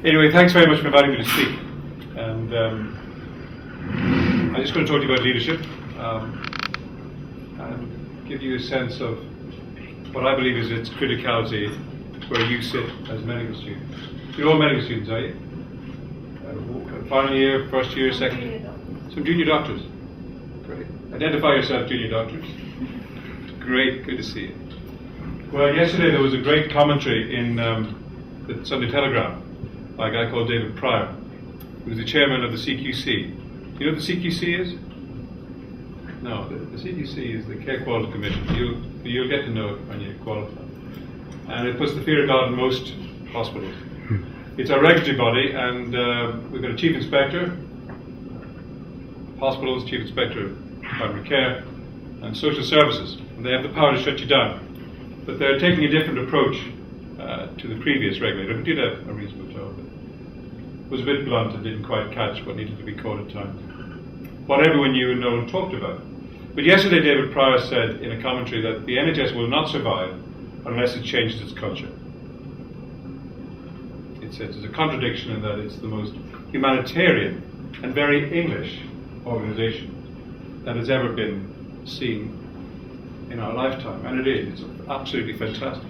Anyway, thanks very much for inviting me to speak. And I'm just going to talk to you about leadership and give you a sense of what I believe is its criticality where you sit as medical students. You're all medical students, are you? Final year, first year, second year? Some junior doctors. Great. Identify yourself, junior doctors. Great, good to see you. Well, yesterday there was a great commentary in the Sunday Telegraph by a guy called David Pryor, who's the chairman of the CQC. Do you know what the CQC is? No, the CQC is the Care Quality Commission. You'll get to know it when you qualify. And it puts the fear of God in most hospitals. It's our regulatory body, and we've got a chief inspector, hospitals, chief inspector of primary care, and social services. And they have the power to shut you down. But they're taking a different approach to the previous regulator, who did a reasonable job. It was a bit blunt and didn't quite catch what needed to be caught at times. What everyone knew and no one talked about. But yesterday David Pryor said in a commentary that the NHS will not survive unless it changes its culture. It says there's a contradiction in that it's the most humanitarian and very English organisation that has ever been seen in our lifetime, and it is. It's absolutely fantastic.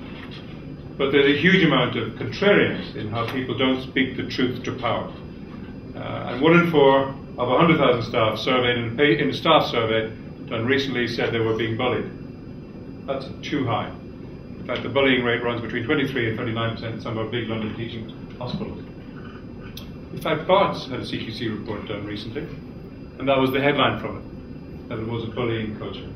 But there's a huge amount of contrariness in how people don't speak the truth to power. And 1 in 4 of 100,000 staff surveyed in a staff survey done recently said they were being bullied. That's too high. In fact, the bullying rate runs between 23 and 39% in some of our big London teaching hospitals. In fact, Barts had a CQC report done recently, and that was the headline from it, that it was a bullying culture.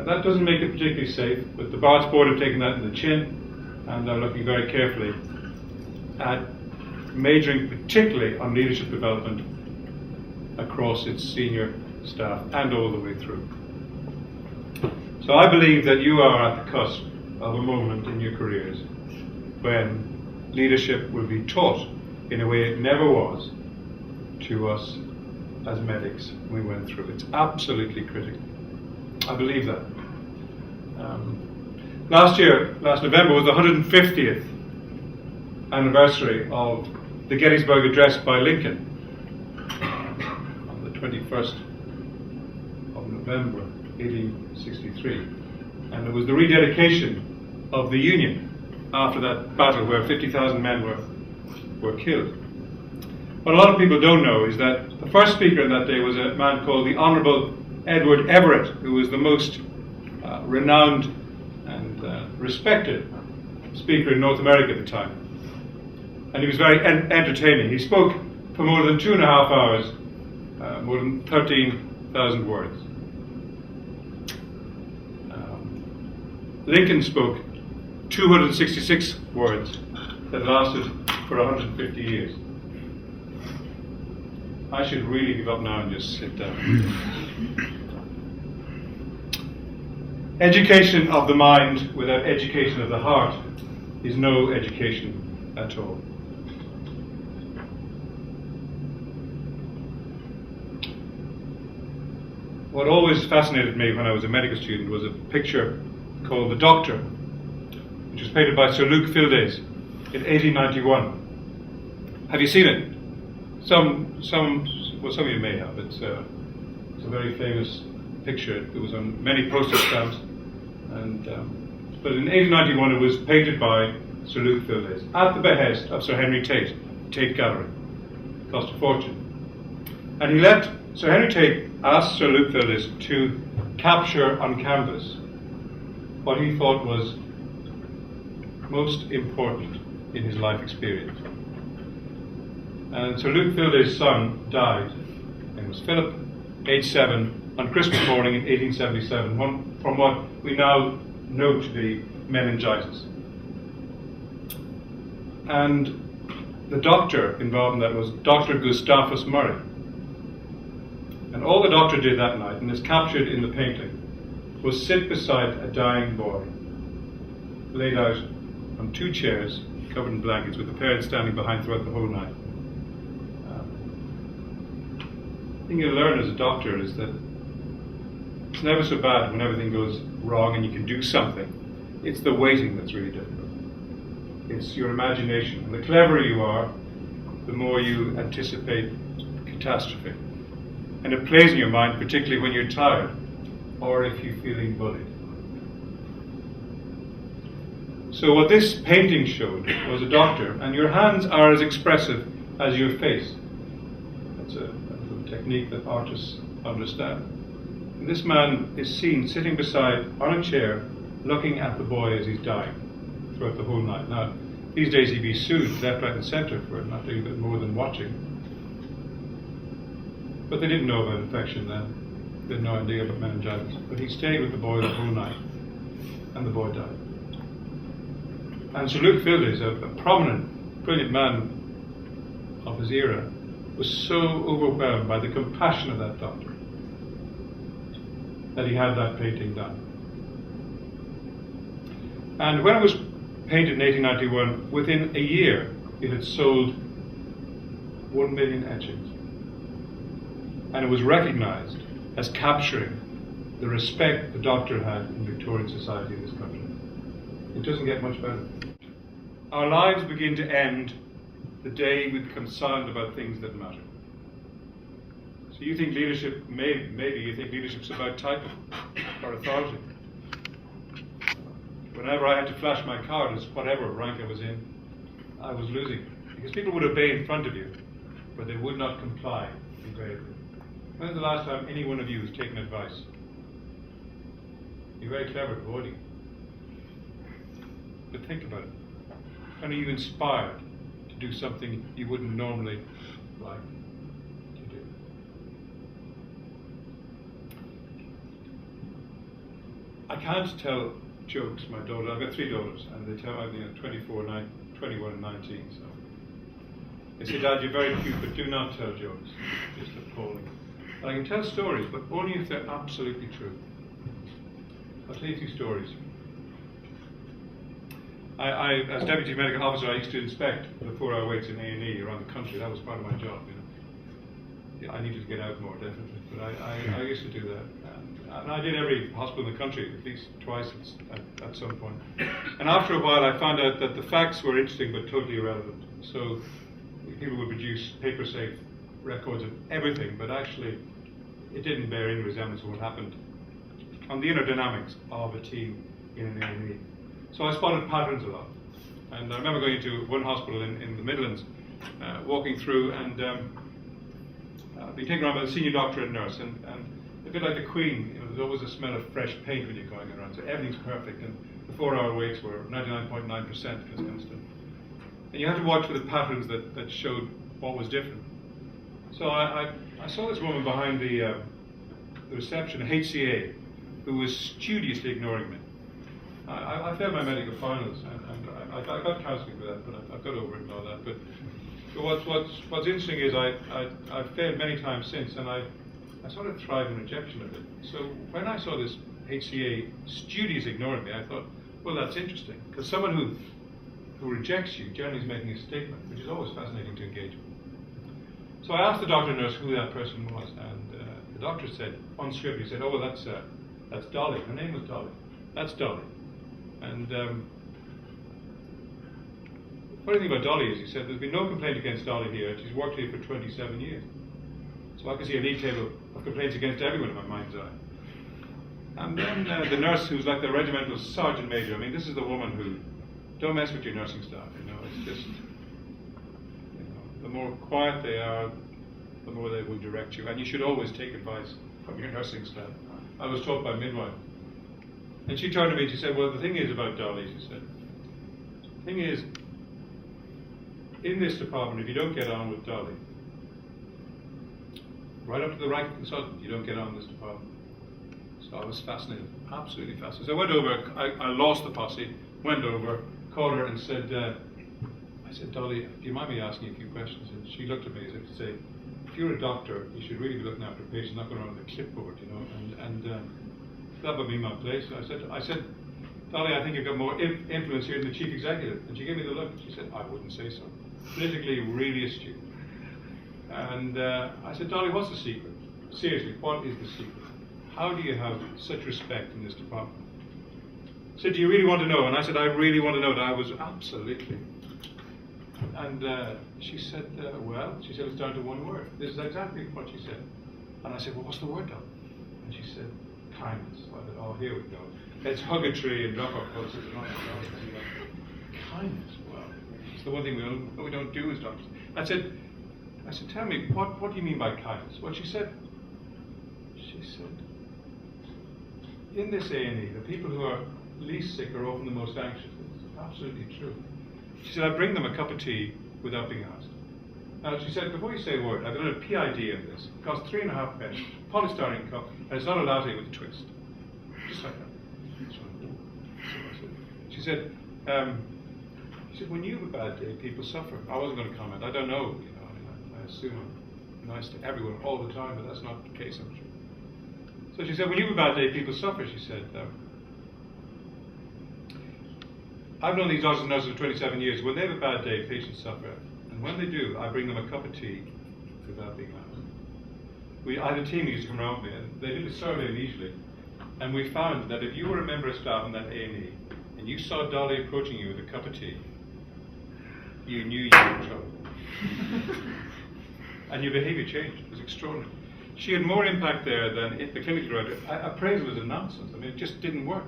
That doesn't make it particularly safe, but the Barts board have taken that in the chin, and are looking very carefully at majoring particularly on leadership development across its senior staff and all the way through. So I believe that you are at the cusp of a moment in your careers when leadership will be taught in a way it never was to us as medics we went through. It's absolutely critical. I believe that. Last November, was the 150th anniversary of the Gettysburg Address by Lincoln on the 21st of November 1863. And it was the rededication of the Union after that battle where 50,000 men were killed. What a lot of people don't know is that the first speaker on that day was a man called the Honourable Edward Everett, who was the most renowned and respected speaker in North America at the time. And he was very entertaining. He spoke for more than 2.5 hours, more than 13,000 words. Lincoln spoke 266 words that lasted for 150 years. I should really give up now and just sit down. Education of the mind without education of the heart is no education at all. What always fascinated me when I was a medical student was a picture called The Doctor, which was painted by Sir Luke Fildes in 1891. Have you seen it? Some of you may have. It's a very famous picture. It was on many postage stamps, and but in 1891 it was painted by Sir Luke Fildes at the behest of Sir Henry Tate, Tate Gallery. It cost a fortune, and he let Sir Henry Tate ask Sir Luke Fildes to capture on canvas what he thought was most important in his life experience. And Sir Luke Fildes' son died, and was Philip, age 7, on Christmas morning in 1877, from what we now know to be meningitis. And the doctor involved in that was Dr. Gustavus Murray. And all the doctor did that night, and is captured in the painting, was sit beside a dying boy, laid out on 2 chairs, covered in blankets, with the parents standing behind throughout the whole night. The thing you learn as a doctor is that it's never so bad when everything goes wrong and you can do something. It's the waiting that's really difficult. It's your imagination. And the cleverer you are, the more you anticipate catastrophe. And it plays in your mind, particularly when you're tired or if you're feeling bullied. So what this painting showed was a doctor, and your hands are as expressive as your face. That's a little technique that artists understand. And this man is seen sitting beside, on a chair, looking at the boy as he's dying throughout the whole night. Now, these days he'd be sued left, right and centre for not doing a bit more than watching. But they didn't know about infection then. They had no idea about meningitis. But he stayed with the boy the whole night, and the boy died. And Sir Luke Fildes, a prominent, brilliant man of his era, was so overwhelmed by the compassion of that doctor that he had that painting done. And when it was painted in 1891, within a year it had sold 1 million etchings. And it was recognised as capturing the respect the doctor had in Victorian society in this country. It doesn't get much better. Our lives begin to end the day we become silent about things that matter. So you think leadership, maybe you think leadership's about title or authority. Whenever I had to flash my card as whatever rank I was in, I was losing. Because people would obey in front of you, but they would not comply invariably. When was the last time any one of you has taken advice? You're very clever at avoiding it. But think about it. When are you inspired to do something you wouldn't normally like to do? I can't tell jokes, my daughter. I've got 3 daughters, and they tell me 24, 21 and 19. So they say, Dad, you're very cute, but do not tell jokes. It's just appalling. And I can tell stories, but only if they're absolutely true. I'll tell you 2 stories. I, as Deputy Medical Officer, I used to inspect the 4-hour waits in A&E around the country. That was part of my job, you know. Yeah, I needed to get out more, definitely, but I used to do that. And I did every hospital in the country, at least twice at some point. And after a while, I found out that the facts were interesting but totally irrelevant. So people would produce paper-safe records of everything, but actually it didn't bear any resemblance to what happened on the inner dynamics of a team in an A&E. So I spotted patterns a lot. And I remember going into one hospital in the Midlands, walking through, and being taken around by the senior doctor and nurse. And a bit like the Queen, you know, there's always a smell of fresh paint when you're going around. So everything's perfect, and the 4-hour waits were 99.9% this kind of stuff. And you had to watch for the patterns that showed what was different. So I saw this woman behind the reception, a HCA, who was studiously ignoring me. I failed my medical finals, and I got counselling for that, but I've got over it and all that. But what's interesting is I've failed many times since, and I sort of thrive in rejection of it. So when I saw this HCA studiously ignoring me, I thought, well, that's interesting, because someone who rejects you generally is making a statement, which is always fascinating to engage with. So I asked the doctor and nurse who that person was, and the doctor said, on script, he said, oh, well, that's Dolly. Her name was Dolly. That's Dolly. And funny thing about Dolly is, he said, there's been no complaint against Dolly here. She's worked here for 27 years. So I can see a league table of complaints against everyone in my mind's eye. And then the nurse, who's like the regimental sergeant major, I mean, this is the woman who, don't mess with your nursing staff, you know, it's just, you know, the more quiet they are, the more they will direct you. And you should always take advice from your nursing staff. I was taught by a midwife. And she turned to me and she said, well, the thing is about Dolly, she said, the thing is, in this department, if you don't get on with Dolly, right up to the rank consultant, you don't get on in this department. So I was fascinated, absolutely fascinated. So I went over, I lost the posse, went over, called her and said, I said, Dolly, do you mind me asking you a few questions? And she looked at me as if to say, if you're a doctor, you should really be looking after patients, not going around with a clipboard, you know, and that would be my place. So I said, Dolly, I think you've got more influence here than the chief executive. And she gave me the look. She said, I wouldn't say so. Politically really astute. And I said, Dolly, what's the secret? Seriously, what is the secret? How do you have such respect in this department? said, do you really want to know? And I said, I really want to know. And I was absolutely. And she said, well, she said, it's down to one word. This is exactly what she said. And I said, well, what's the word, Doc? And she said, kindness. So I said, oh, here we go. Let's hug a tree and drop our pulses and all that. Kindness. Well, it's the one thing we don't do as doctors. I said, tell me, what do you mean by kindness? Well, she said, in this A&E, the people who are least sick are often the most anxious. It's absolutely true. She said, I bring them a cup of tea without being asked. Now, she said, before you say a word, I've done a PID of this. It costs 3.5 pence, polystyrene cup, and it's not a latte with a twist. Just like that. She said, when you have a bad day, people suffer. I wasn't going to comment. I don't know. I assume I'm nice to everyone all the time, but that's not the case, I'm sure. So she said, when you have a bad day, people suffer. She said, I've known these doctors and nurses for 27 years. When they have a bad day, patients suffer. And when they do, I bring them a cup of tea without being asked. I had a team who used to come around me, and they did a survey immediately. And we found that if you were a member of staff in that A&E, and you saw Dolly approaching you with a cup of tea, you knew you were in trouble. And your behaviour changed. It was extraordinary. She had more impact there than the clinical director. Appraisal was a nonsense. I mean, it just didn't work.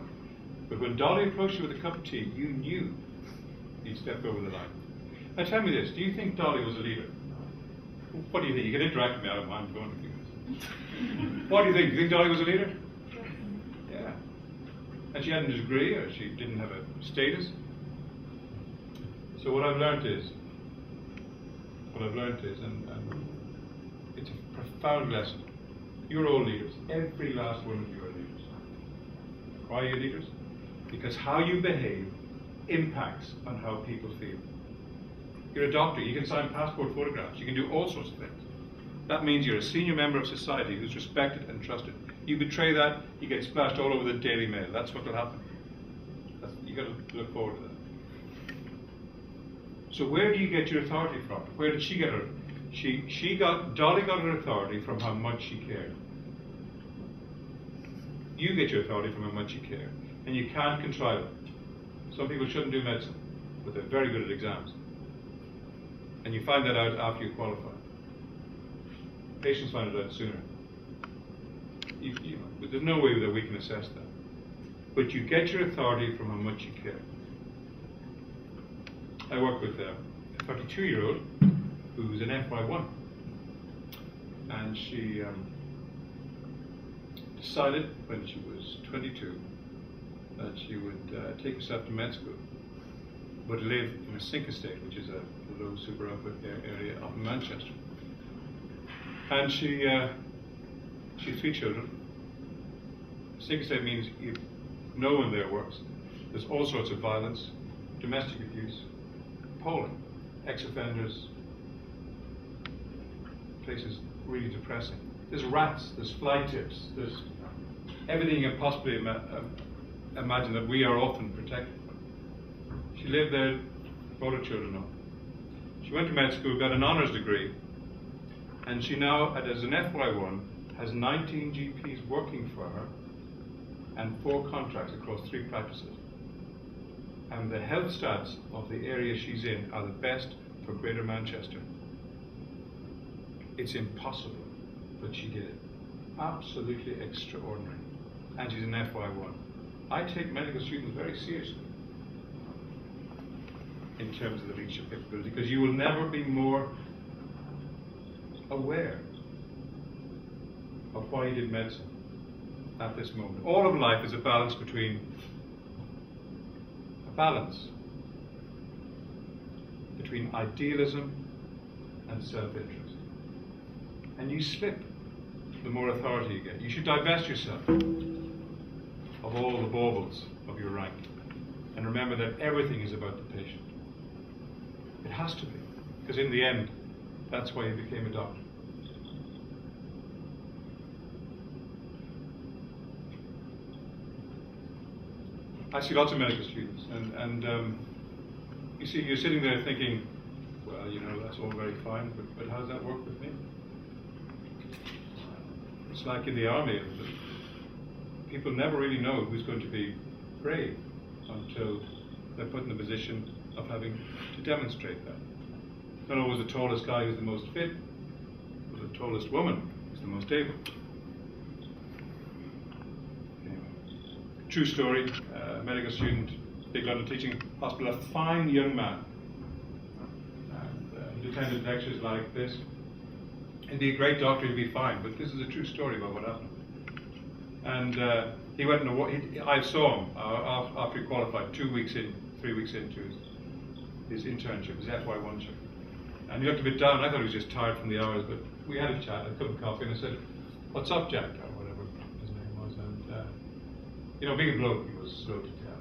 But when Dolly approached you with a cup of tea, you knew you'd stepped over the line. Now tell me this, do you think Dolly was a leader? What do you think? You can interact with me, I don't mind going with you. What do you think? Do you think Dolly was a leader? Yeah. And she hadn't a degree, or she didn't have a status? So what I've learned is, and it's a profound lesson, you're all leaders. Every last one of you are leaders. Why are you leaders? Because how you behave impacts on how people feel. You're a doctor, you can sign passport photographs, you can do all sorts of things. That means you're a senior member of society who's respected and trusted. You betray that, you get splashed all over the Daily Mail. That's what will happen. You've got to look forward to that. So where do you get your authority from? Where did she get her? Dolly got her authority from how much she cared. You get your authority from how much you care. And you can't contrive it. Some people shouldn't do medicine, but they're very good at exams. And you find that out after you qualify. Patients find it out sooner. But there's no way that we can assess that. But you get your authority from how much you care. I work with a 32-year-old who's an FY1. And she decided when she was 22 that she would take herself to med school, but live in a sink estate, which is a low super output area up in Manchester. And she had 3 children. Sink estate means no one there works. There's all sorts of violence, domestic abuse, appalling, ex-offenders, places really depressing. There's rats, there's fly tips, there's everything you can possibly imagine that we are often protected from. She lived there, brought her children up. She went to med school, got an honours degree, and she now, as an FY1, has 19 GPs working for her and 4 contracts across 3 practices. And the health stats of the area she's in are the best for Greater Manchester. It's impossible, but she did it. Absolutely extraordinary. And she's an FY1. I take medical students very seriously in terms of the leadership capability, because you will never be more aware of why you did medicine at this moment. All of life is a balance between idealism and self-interest. And you slip the more authority you get. You should divest yourself of all the baubles of your rank and remember that everything is about the patient. It has to be, because in the end, that's why you became a doctor. I see lots of medical students, and you see, you're sitting there thinking, well, that's all very fine, but how does that work with me? It's like in the army, people never really know who's going to be brave until they're put in the position of having to demonstrate that. Not always the tallest guy who's the most fit, but the tallest woman is the most able. Anyway. True story, medical student, big London teaching hospital, a fine young man. And he attended lectures like this. He'd be a great doctor, he'd be fine, but this is a true story about what happened. And he went and I saw him after he qualified, 3 weeks into his internship, his FY1 trip. And he looked a bit down. I thought he was just tired from the hours, but we had a chat, a cup of coffee, and I said, "What's up, Jack?" or whatever his name was. And being a bloke, he was slow to tell.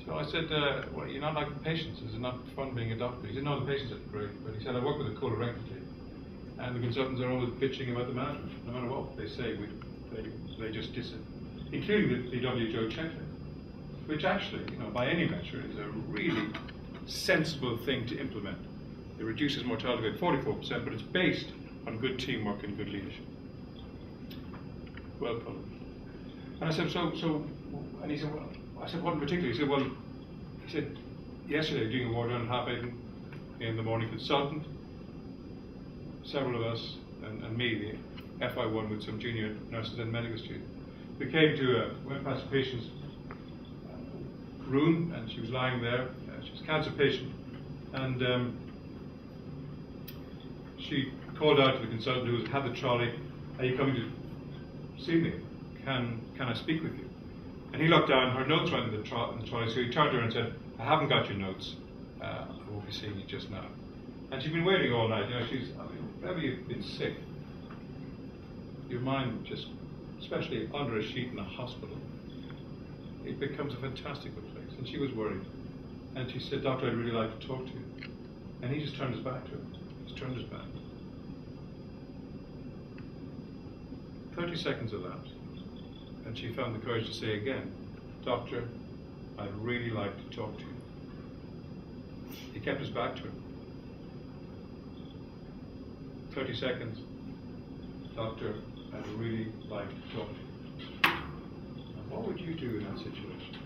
So I said, "Well, you're not like the patients. Is it not fun being a doctor?" He said, "No, the patients are great." But he said, "I work with a colorectal team, and the consultants are always bitching about the management. No matter what they say, they just diss it, including the WHO checklist, which actually, by any measure, is a really sensible thing to implement. It reduces mortality by 44%, but it's based on good teamwork and good leadership. Well put. And I said, and he said, well, I said, what in particular? He said, yesterday doing a ward round at 8:30 in the morning, consultant, several of us, and me, the FI1 with some junior nurses and medical students. We went past a patient's room, and she was lying there. She was a cancer patient, and she called out to the consultant who had the trolley, "Are you coming to see me? Can I speak with you?" And he looked down, her notes went in the trolley, so he turned to her and said, "I haven't got your notes. I won't be seeing you just now." And she'd been waiting all night. Whenever you've been sick, your mind just, especially under a sheet in a hospital, it becomes a fantastical place. And she was worried. And she said, "Doctor, I'd really like to talk to you." And he just turned his back to her. Just turned his back. 30 seconds elapsed. And she found the courage to say again, "Doctor, I'd really like to talk to you." He kept his back to her. 30 seconds. "Doctor, I'd really like to talk to you." Now, what would you do in that situation?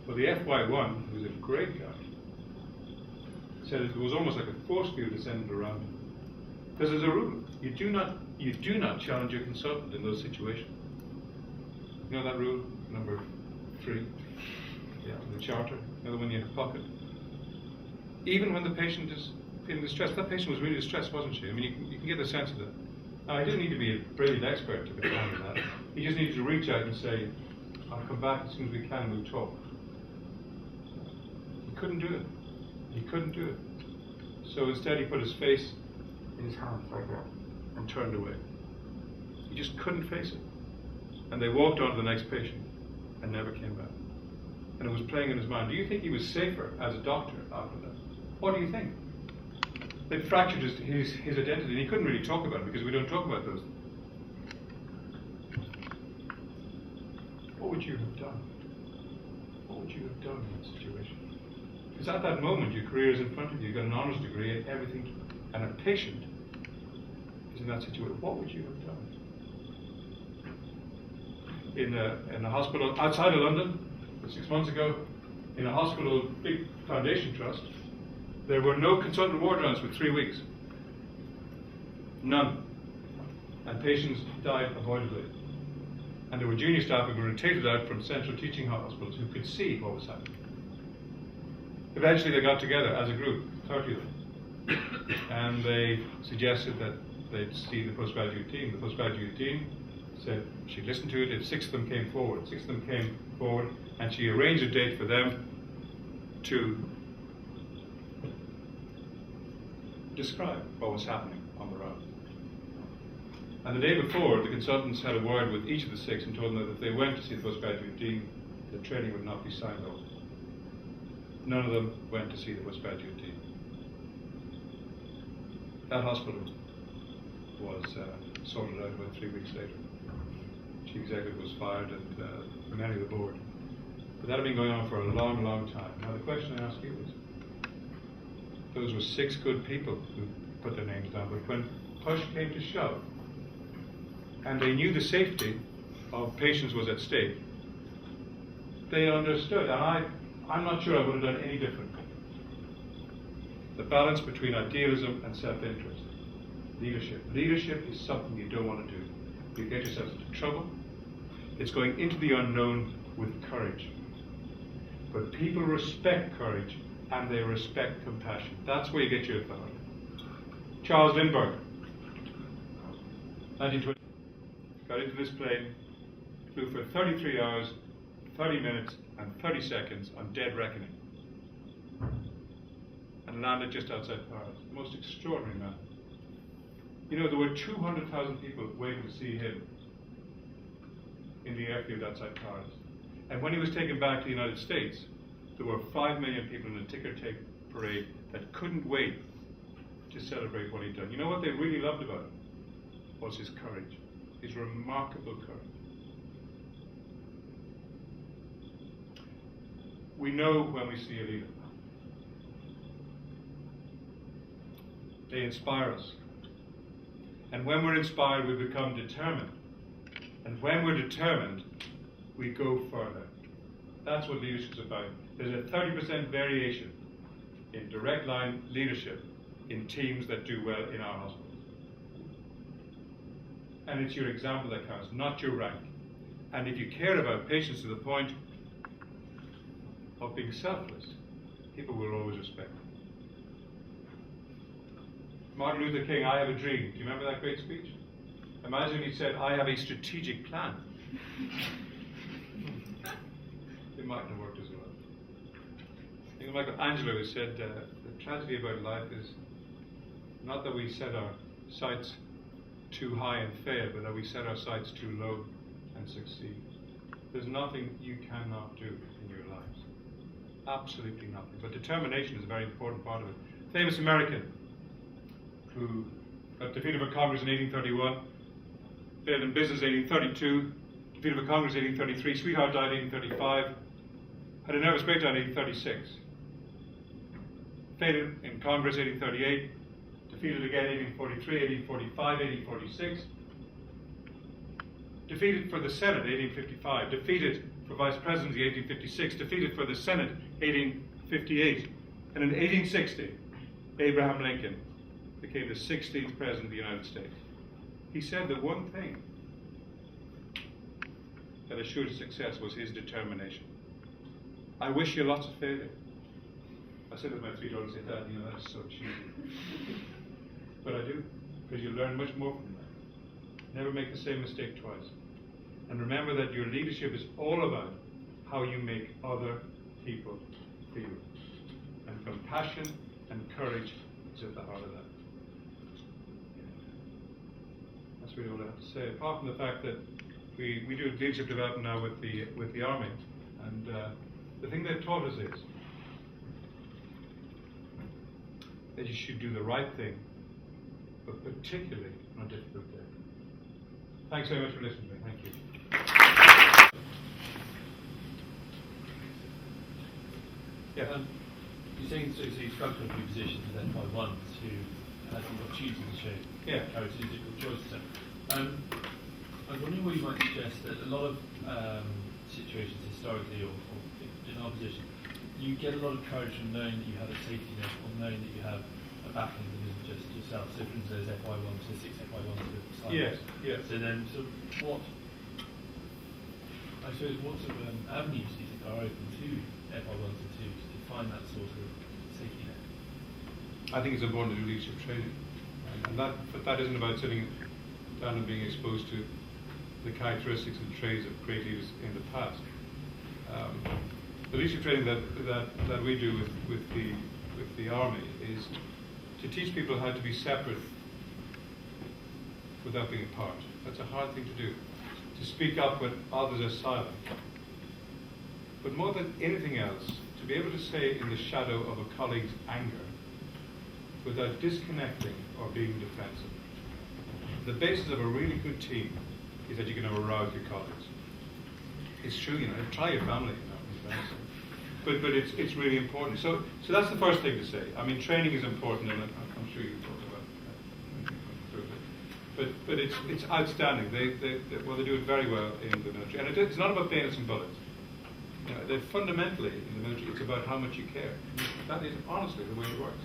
Well, the FY1, who's a great guy, said it was almost like a force field descended around him. Because there's a rule. You do not challenge your consultant in those situations. You know that rule, number 3? Yeah, the charter, the other one in your pocket. Even when the patient is feeling distressed, that patient was really distressed, wasn't she? I mean, you can get the sense of that. Now, he didn't need to be a brilliant expert to understand that. He just needed to reach out and say, "I'll come back as soon as we can and we'll talk." He couldn't do it. He couldn't do it. So instead he put his face in his hands like that and turned away. He just couldn't face it. And they walked on to the next patient and never came back. And it was playing in his mind. Do you think he was safer as a doctor after that? What do you think? They'd fractured his identity, and he couldn't really talk about it because we don't talk about those things. What would you have done? What would you have done in that situation? Because at that moment, your career is in front of you. You've got an honours degree and everything, and a patient is in that situation. What would you have done? In a hospital outside of London, 6 months ago, in a hospital, big foundation trust, there were no consultant ward rounds for 3 weeks. None. And patients died avoidably. And there were junior staff who were rotated out from central teaching hospitals who could see what was happening. Eventually they got together as a group, 30 of them, and they suggested that they'd see the postgraduate team. The postgraduate team said she'd listen to it if 6 of them came forward. 6 of them came forward, and she arranged a date for them to describe what was happening on the round. And the day before, the consultants had a word with each of the 6 and told them that if they went to see the postgraduate dean, the training would not be signed off. None of them went to see the postgraduate dean. That hospital was sorted out about 3 weeks later. Chief executive was fired and many of the board. But that had been going on for a long, long time. Now the question I ask you is, those were 6 good people who put their names down, but when push came to shove, and they knew the safety of patients was at stake, they understood, and I'm not sure I would have done any differently. The balance between idealism and self-interest. Leadership. Leadership is something you don't want to do. You get yourself into trouble. It's going into the unknown with courage. But people respect courage and they respect compassion. That's where you get your authority. Charles Lindbergh, 1920, got into this plane, flew for 33 hours, 30 minutes, and 30 seconds on dead reckoning, and landed just outside Paris. The most extraordinary man. You know, there were 200,000 people waiting to see him in the airfield outside Paris. And when he was taken back to the United States, there were 5 million people in a ticker tape parade that couldn't wait to celebrate what he'd done. You know what they really loved about him? Was his courage, his remarkable courage. We know when we see a leader. They inspire us. And when we're inspired, we become determined. And when we're determined, we go further. That's what leadership's about. There's a 30% variation in direct line leadership in teams that do well in our hospitals. And it's your example that counts, not your rank. And if you care about patients to the point of being selfless, people will always respect you. Martin Luther King, I have a dream. Do you remember that great speech? Imagine he said, I have a strategic plan. It mightn't have worked as well. I think Michelangelo said, the tragedy about life is not that we set our sights too high and fail, but that we set our sights too low and succeed. There's nothing you cannot do in your lives. Absolutely nothing. But determination is a very important part of it. Famous American who got defeated for Congress in 1831, failed in business in 1832, defeated for Congress in 1833, sweetheart died in 1835, had a nervous breakdown in 1836, failed in Congress in 1838, defeated again in 1843, 1845, 1846, defeated for the Senate in 1855, defeated for Vice Presidency in 1856, defeated for the Senate in 1858, and in 1860, Abraham Lincoln became the 16th President of the United States. He said the one thing that assured his success was his determination. I wish you lots of failure. I said to my 3 daughters, Dad, you know, that's so cheesy. But I do, because you learn much more from that. Never make the same mistake twice. And remember that your leadership is all about how you make other people feel. And compassion and courage is at the heart of that. That's really all I have to say. Apart from the fact that we do leadership development now with the Army, and the thing they've taught us is that you should do the right thing, but particularly on a difficult day. Thanks very much for listening to me. Thank you. Yeah. You're saying so you struggle with positions then by one to have the opportunity to show courage and difficult choices. I was wondering what you might suggest that a lot of situations historically or in our position, you get a lot of courage from knowing that you have a safety net or knowing that you have a backing that isn't just yourself. So for instance, there's FY1 to 6 FY1 to the side. Yes. So then, what sort of avenues do you think are open to FY1s and 2s to find that sort of safety net? I think it's important to do leadership training. And that isn't about sitting down and being exposed to the characteristics and traits of great leaders in the past. The leadership training that we do with the Army is to teach people how to be separate without being apart. That's a hard thing to do. To speak up when others are silent. But more than anything else, to be able to say in the shadow of a colleague's anger without disconnecting or being defensive. The basis of a really good team is that you can arouse your colleagues. It's true, you know, try your family, you know, but it's really important. So that's the first thing to say. I mean, training is important, and I'm sure you can talk about that. But it's outstanding. They do it very well in the military, and it's not about bayonets and bullets. They're fundamentally, in the military, it's about how much you care. That is honestly the way it works.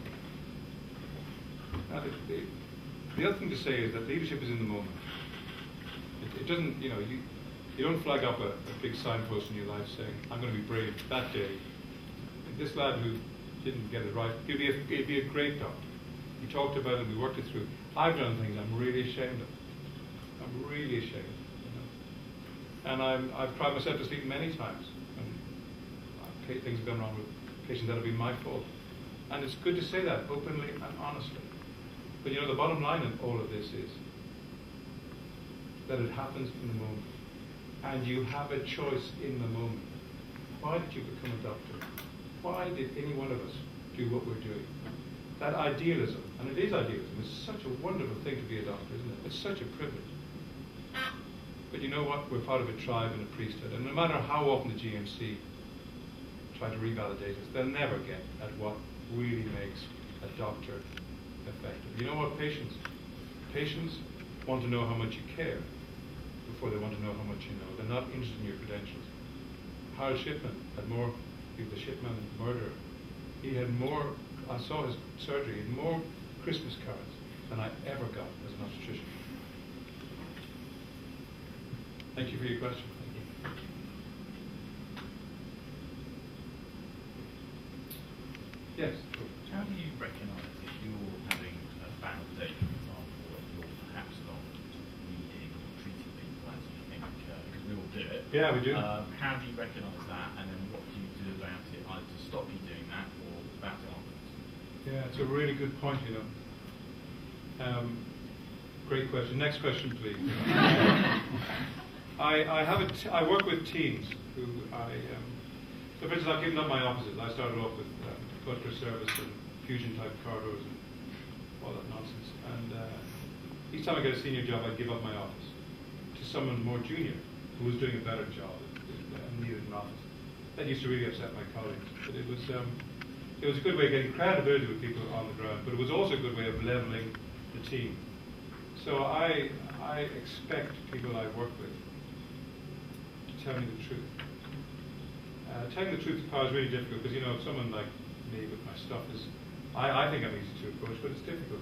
Now, the other thing to say is that leadership is in the moment. It doesn't, you don't flag up a big signpost in your life saying, I'm going to be brave that day. This lad who didn't get it right, he'd be a great doctor. We talked about it, we worked it through. I've done things I'm really ashamed of. I'm really ashamed. And I've cried myself to sleep many times. And things have gone wrong with patients that have been my fault. And it's good to say that openly and honestly. But the bottom line in all of this is that it happens in the moment. And you have a choice in the moment. Why did you become a doctor? Why did any one of us do what we're doing? That idealism, and it is idealism, it's such a wonderful thing to be a doctor, isn't it? It's such a privilege. But you know what? We're part of a tribe and a priesthood. And no matter how often the GMC try to revalidate us, they'll never get at what really makes a doctor effective. You know what? Patients want to know how much you care before they want to know how much you know. They're not interested in your credentials. Harold Shipman had more, he was the shipman and murderer. He had more, I saw his surgery, he had more Christmas cards than I ever got as an obstetrician. Thank you for your question. Thank you. Yes? How do you recognise if you're having a bad day, for example, and you're perhaps not reading or treating people as you think, because we all do it. Yeah, we do. How do you recognise that, and then what do you do about it, either to stop you doing that or about it afterwards? Yeah, it's a really good point, Great question. Next question, please. I work with teams who so for instance, I've given up my offices. I started off with customer service and fusion type corridors and all that nonsense. And each time I get a senior job, I give up my office to someone more junior who was doing a better job and needed an office. That used to really upset my colleagues. But it was a good way of getting credibility with people on the ground, but it was also a good way of leveling the team. So I expect people I work with to tell me the truth. Telling the truth to power is really difficult because, if someone like me with my stuff is, I think I'm easy to approach, but it's difficult.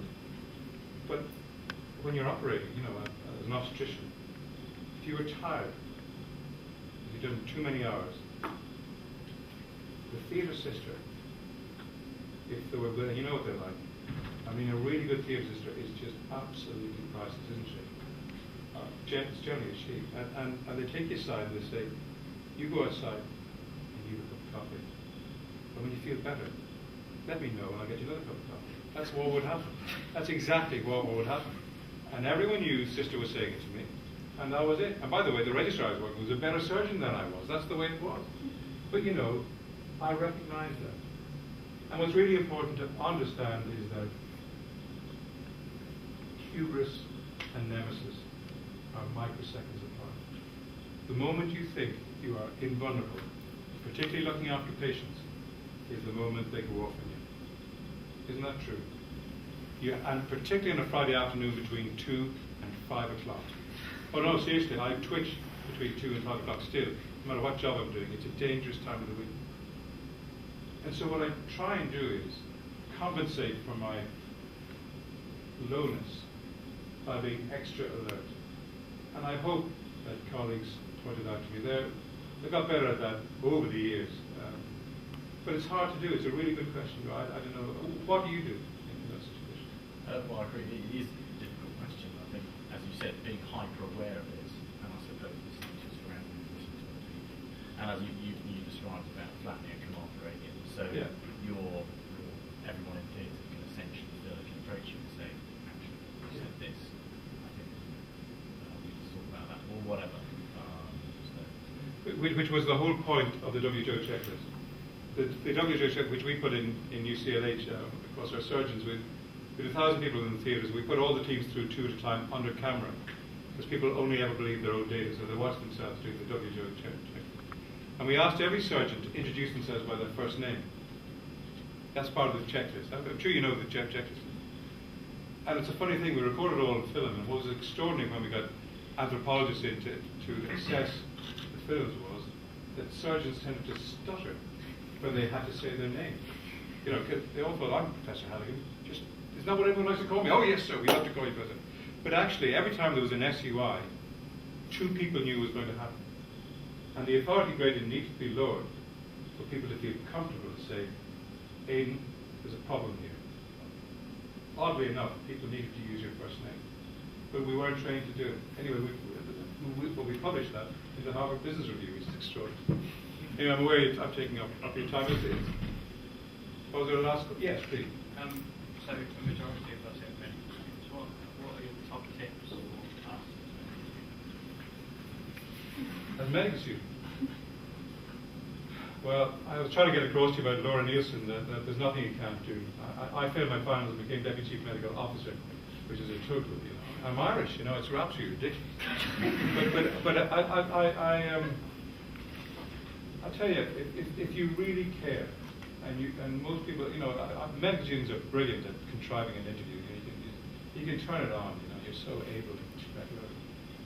But when you're operating, as an obstetrician, if you were tired, if you've done too many hours, the theatre sister, if they were good, and you know what they're like. I mean, a really good theatre sister is just absolutely priceless, isn't she? It's generally a she. And they take you aside and they say, you go outside and you have a cup of coffee. And when you feel better, let me know and I'll get you another cup of coffee. That's what would happen. That's exactly what would happen. And everyone knew Sister was saying it to me. And that was it. And by the way, the registrar I was working with was a better surgeon than I was. That's the way it was. But I recognize that. And what's really important to understand is that hubris and nemesis are microseconds apart. The moment you think you are invulnerable, particularly looking after patients, is the moment they go off on you. Isn't that true? And particularly on a Friday afternoon between 2 and 5 o'clock. Oh no, seriously, I twitch between 2 and 5 o'clock still, no matter what job I'm doing. It's a dangerous time of the week. And so what I try and do is compensate for my lowness by being extra alert. And I hope that colleagues pointed out to me, they got better at that over the years. But it's hard to do. It's a really good question. I don't know. What do you do in that situation? Well, I agree. It is a difficult question. I think, as you said, being hyper-aware of it, and I suppose listening to surrounding listening to other people. And as you described about flattening a command gradient, so yeah. you're everyone in theatre can essentially feel they can approach you and say, actually, you said this. I think we can talk about that or whatever. Which was the whole point of the WHO checklist. The WHO checklist, which we put in UCLH across our surgeons, with 1,000 people in the theatres, we put all the teams through 2 at a time under camera, because people only ever believe their own data, so they watch themselves doing the WHO checklist. And we asked every surgeon to introduce themselves by their first name. That's part of the checklist. I'm sure you know the checklist. And it's a funny thing, we recorded it all on film, and what was extraordinary when we got anthropologists in to assess the films was that surgeons tended to stutter when they had to say their name. You know, 'cause they all thought, I'm Professor Halligan. Just, isn't that what everyone likes to call me? Oh, yes, sir, we love to call you Professor. But actually, every time there was an SUI, 2 people knew it was going to happen. And the authority gradient needs to be lowered for people to feel comfortable to say, Aidan, there's a problem here. Oddly enough, people needed to use your first name. But we weren't trained to do it. Anyway, we published that in the Harvard Business Review, which is extraordinary. Anyway, I'm aware I'm taking up your time. Was there a last question? Yes, please. So the majority of us at medical students, what are your top tips for us? As a medical student? Well, I was trying to get across to you about Laura Nielsen, that there's nothing you can't do. I failed my finals and became Deputy Chief Medical Officer, which is a total, you know. I'm Irish, you know, it's absolutely ridiculous. but I'll tell you, if you really care, and most people, you know, medical students are brilliant at contriving an interview. You can turn it on, you know, you're so able to.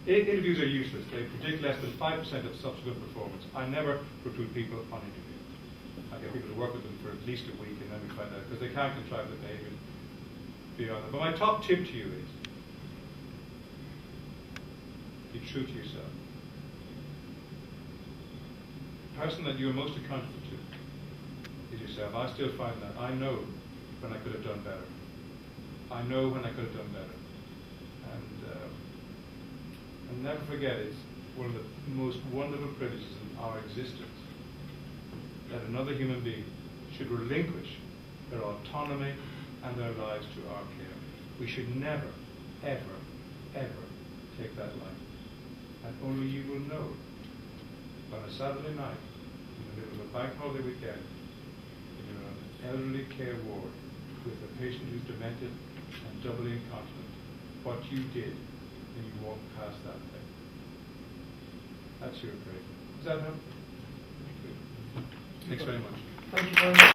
Interviews are useless. They predict less than 5% of subsequent performance. I never recruit people on interview. I get people to work with them for at least a week and then we find out, because they can't contrive the behavior beyond that. But my top tip to you is, be true to yourself. The person that you're most accountable to is yourself. I still find that. I know when I could have done better. I know when I could have done better. And never forget, it's one of the most wonderful privileges in our existence that another human being should relinquish their autonomy and their lives to our care. We should never, ever, ever take that life. And only you will know on a Saturday night, in the middle of a bank holiday weekend, in an elderly care ward with a patient who's demented and doubly incontinent, what you did when you walked past that thing. That's your grade. Does that help? Thanks very much. Thank you very much.